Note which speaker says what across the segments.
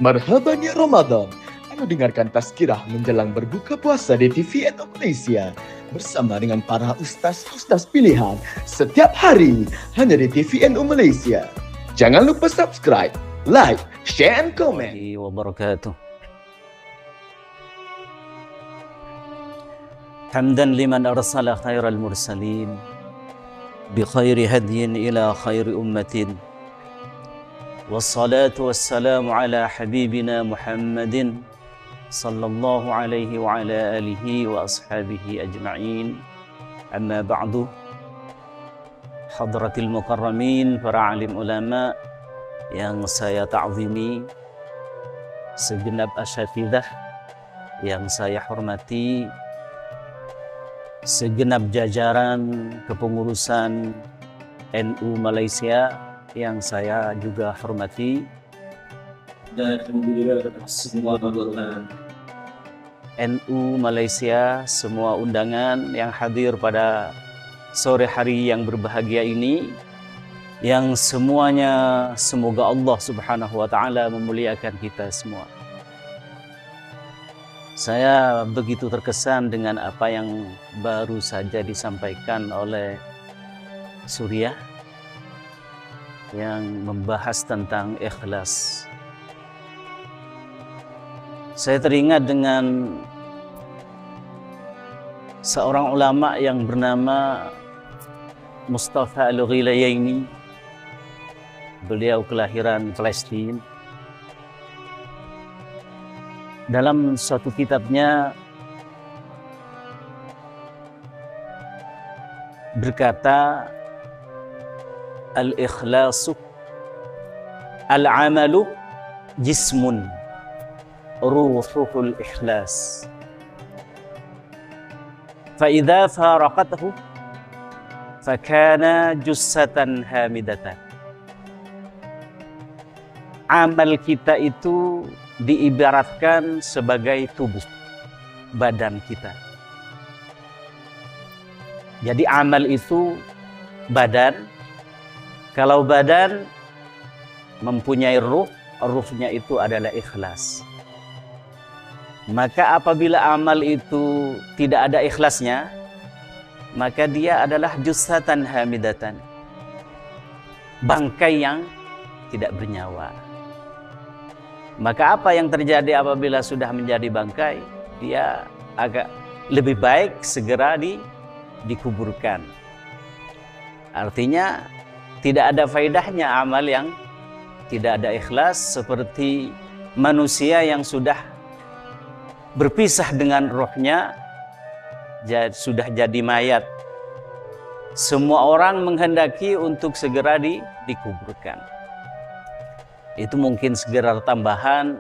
Speaker 1: Marhaban ya Ramadan. Anda dengarkan tazkirah menjelang berbuka puasa di TVN Malaysia bersama dengan para ustaz-ustaz pilihan setiap hari hanya di TVN Malaysia. Jangan lupa subscribe, like, share, and comment.
Speaker 2: Wabarakatuh. Hamdan liman arsala khairal mursalin bi khairi hadyin ila khairi ummatin. Wassalatu wassalamu ala habibina Muhammadin sallallahu alaihi wa ala alihi wa ashabihi ajma'in. Amma ba'du. Hadratil mukarramin, para alim ulama yang saya ta'zimi, segenap asatidzah yang saya hormati, segenap jajaran kepengurusan NU Malaysia yang saya juga hormati, dan semua anggota NU Malaysia, semua undangan yang hadir pada sore hari yang berbahagia ini, yang semuanya semoga Allah Subhanahu wa Ta'ala memuliakan kita semua. Saya begitu terkesan dengan apa yang baru saja disampaikan oleh Surya yang membahas tentang ikhlas. Saya teringat dengan seorang ulama yang bernama Mustafa Al-Ghilayaini. Beliau kelahiran Palestina. Dalam suatu kitabnya berkata, al-ikhlasu al-amalu jismun ruhuhul ikhlas fa idza faraqatahu fakana jussatan hamidatan. Amal kita itu diibaratkan sebagai tubuh badan kita. Jadi amal itu badan. Kalau badan mempunyai ruh, ruhnya itu adalah ikhlas. Maka apabila amal itu tidak ada ikhlasnya, maka dia adalah jussatan hamidatan, bangkai yang tidak bernyawa. Maka apa yang terjadi apabila sudah menjadi bangkai? Dia agak lebih baik segera dikuburkan. Artinya tidak ada faedahnya amal yang tidak ada ikhlas, seperti manusia yang sudah berpisah dengan rohnya, sudah jadi mayat. Semua orang menghendaki untuk segera dikuburkan. Itu mungkin segera tambahan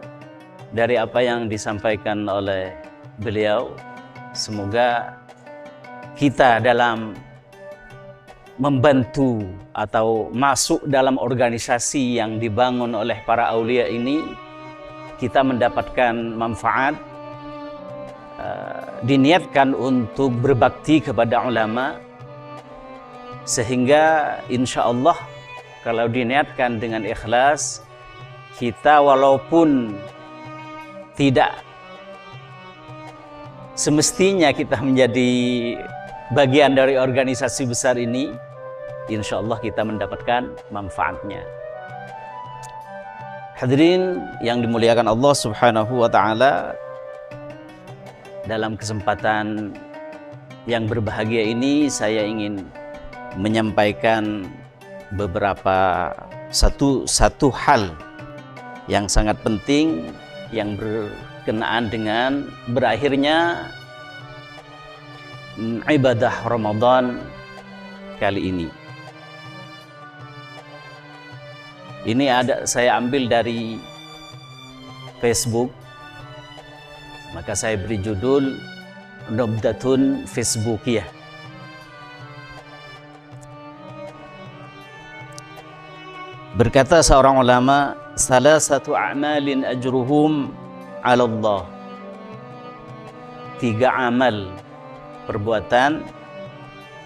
Speaker 2: dari apa yang disampaikan oleh beliau. Semoga kita dalam membantu atau masuk dalam organisasi yang dibangun oleh para aulia ini, kita mendapatkan manfaat, diniatkan untuk berbakti kepada ulama, sehingga insya Allah kalau diniatkan dengan ikhlas, kita walaupun tidak semestinya kita menjadi bagian dari organisasi besar ini, insya Allah kita mendapatkan manfaatnya. Hadirin yang dimuliakan Allah Subhanahu wa Ta'ala, dalam kesempatan yang berbahagia ini saya ingin menyampaikan beberapa satu hal yang sangat penting yang berkenaan dengan berakhirnya ibadah Ramadan kali ini. Ini saya ambil dari Facebook, maka saya beri judul Nubdatun Facebookiyah. Berkata seorang ulama, salah satu a'malin ajruhum 'ala Allah. 3 amal perbuatan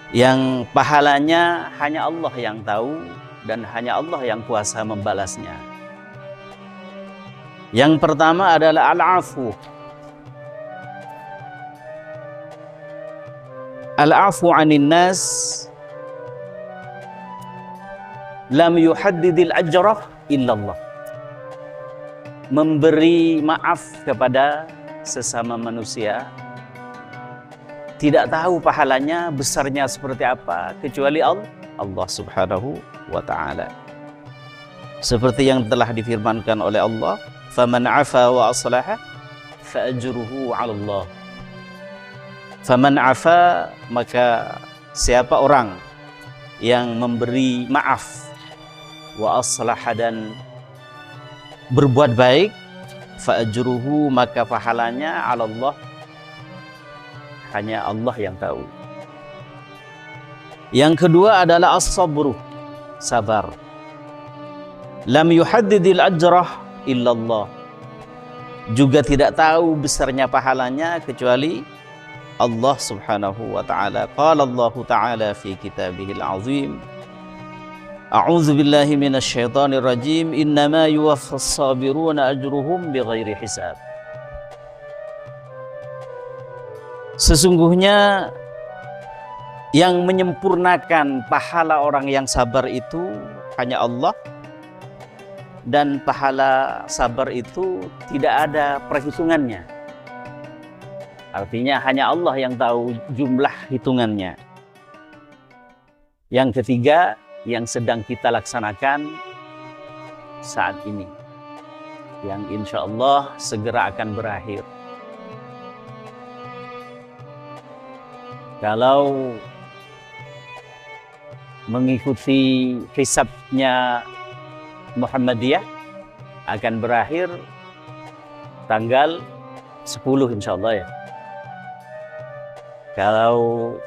Speaker 2: yang pahalanya hanya Allah yang tahu dan hanya Allah yang kuasa membalasnya. Yang pertama adalah al-afu. Al-afu 'anil nas lam yuhaddidil ajrah illallah. Memberi maaf kepada sesama manusia, tidak tahu pahalanya besarnya seperti apa kecuali Allah Subhanahu wa ta'ala. Seperti yang telah difirmankan oleh Allah, faman afa wa aslaha fa ajruhu 'ala Allah. Faman afa, maka siapa orang yang memberi maaf, wa aslaha, dan berbuat baik, fa ajruhu, maka pahalanya 'ala Allah, hanya Allah yang tahu. Yang kedua adalah as-sabru, sabar. Lam yuhaddidil ajrah illallah. Juga tidak tahu besarnya pahalanya kecuali Allah Subhanahu wa ta'ala. Qala Allah ta'ala fi kitabihil azim, a'udzu billahi minasy syaithanir rajim, innama yuwaffas sabiruna ajruhum bighairi hisab. Sesungguhnya yang menyempurnakan pahala orang yang sabar itu hanya Allah, dan pahala sabar itu tidak ada perhitungannya. Artinya hanya Allah yang tahu jumlah hitungannya. Yang ketiga, yang sedang kita laksanakan saat ini, yang insya Allah segera akan berakhir. Kalau mengikuti hisabnya Muhammadiyah, akan berakhir tanggal 10 insya Allah ya. Kalau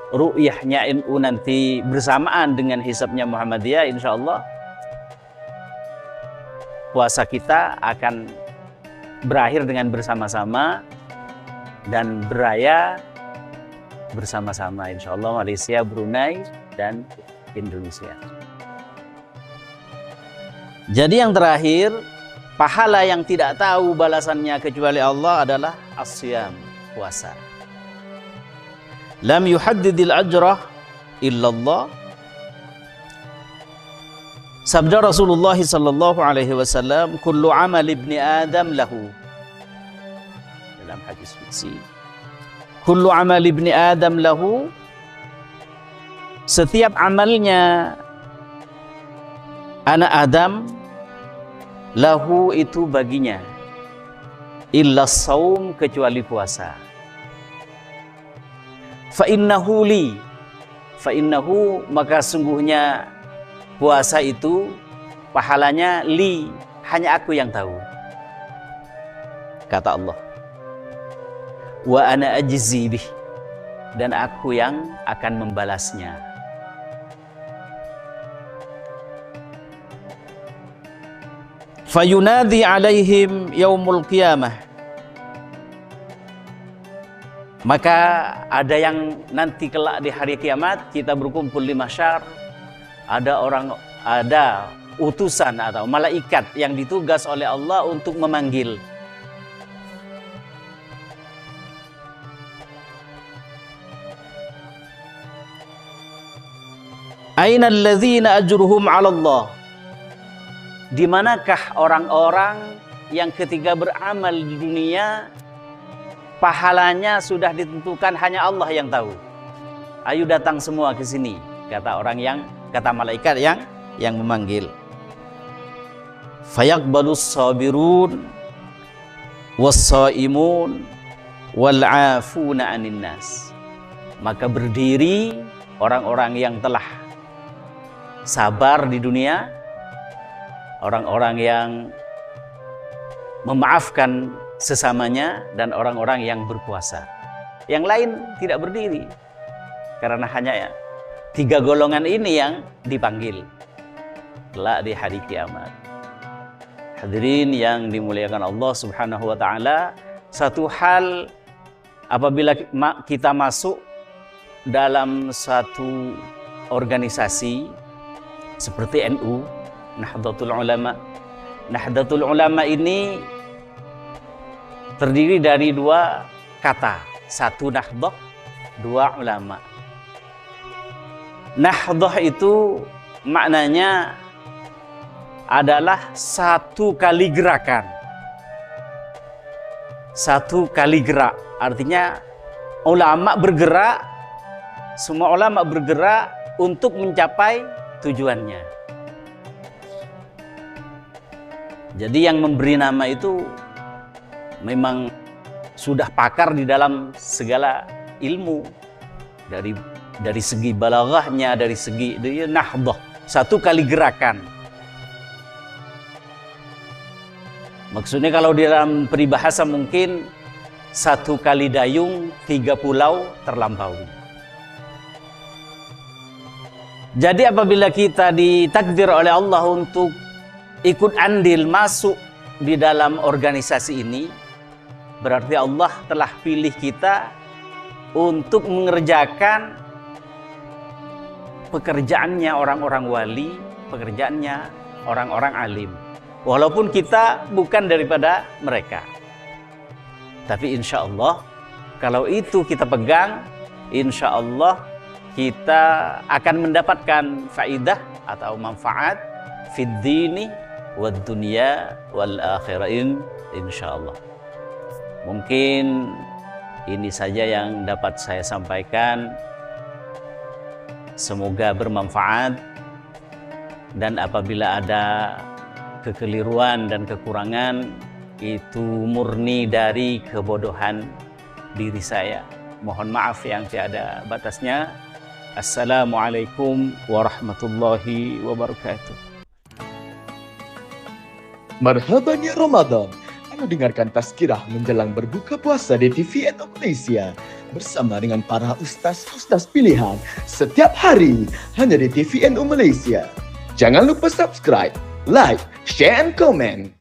Speaker 2: ru'yahnya NU nanti bersamaan dengan hisabnya Muhammadiyah, insya Allah puasa kita akan berakhir dengan bersama-sama dan beraya bersama-sama, insya Allah, Malaysia, Brunei, dan Indonesia. Jadi yang terakhir, pahala yang tidak tahu balasannya kecuali Allah adalah as-siyam, puasa. Lam yuhaddidil ajrah illallah. Sabda Rasulullah sallallahu alaihi wasallam, kullu amal ibni Adam lahu. Dalam hadis qudsi, kullu amal ibni Adam lahu, setiap amalnya anak Adam, lahu itu baginya, illa saum, kecuali puasa. Fa innahu li, fa innahu, maka sungguhnya puasa itu pahalanya li, hanya aku yang tahu, kata Allah. Wa ana ajzi bih, dan aku yang akan membalasnya. Fayunadi alaihim yaumul qiyamah, maka ada yang nanti kelak di hari kiamat kita berkumpul di mahsyar, ada utusan atau malaikat yang ditugas oleh Allah untuk memanggil. Aina alladzina ajruhum 'ala Allah? Di manakah orang-orang yang ketika beramal di dunia pahalanya sudah ditentukan, hanya Allah yang tahu? Ayo datang semua ke sini, kata malaikat yang memanggil. Fayaqbalus sabirun was-shaimun wal 'afuna 'anil nas. Maka berdiri orang-orang yang telah sabar di dunia, orang-orang yang memaafkan sesamanya, dan orang-orang yang berpuasa. Yang lain tidak berdiri, karena hanya 3 golongan ini yang dipanggil kelak di hari kiamat. Hadirin yang dimuliakan Allah Subhanahu wa ta'ala, satu hal apabila kita masuk dalam satu organisasi seperti NU, Nahdlatul Ulama, Nahdlatul Ulama ini terdiri dari dua kata. Satu nahdah, dua ulama. Nahdah itu maknanya adalah satu kali gerakan. Satu kali gerak. Artinya ulama bergerak, semua ulama bergerak untuk mencapai tujuannya. Jadi yang memberi nama itu memang sudah pakar di dalam segala ilmu, dari segi balaghahnya, dari segi dia nahdah, satu kali gerakan. Maksudnya kalau di dalam peribahasa mungkin satu kali dayung 3 pulau terlampaui. Jadi apabila kita ditakdir oleh Allah untuk ikut andil masuk di dalam organisasi ini, berarti Allah telah pilih kita untuk mengerjakan pekerjaannya orang-orang wali, pekerjaannya orang-orang alim. Walaupun kita bukan daripada mereka. Tapi insya Allah, kalau itu kita pegang, insya Allah kita akan mendapatkan faidah atau manfaat fid dini wad dunya wal akhirain insya Allah. Mungkin ini saja yang dapat saya sampaikan. Semoga bermanfaat, dan apabila ada kekeliruan dan kekurangan, itu murni dari kebodohan diri saya. Mohon maaf yang tiada batasnya. Assalamualaikum warahmatullahi wabarakatuh.
Speaker 1: Marhaban ya Ramadan. Anda dengarkan tazkirah menjelang berbuka puasa di TVN Malaysia bersama dengan para ustaz-ustaz pilihan setiap hari hanya di TVN Malaysia. Jangan lupa subscribe, like, share, and comment.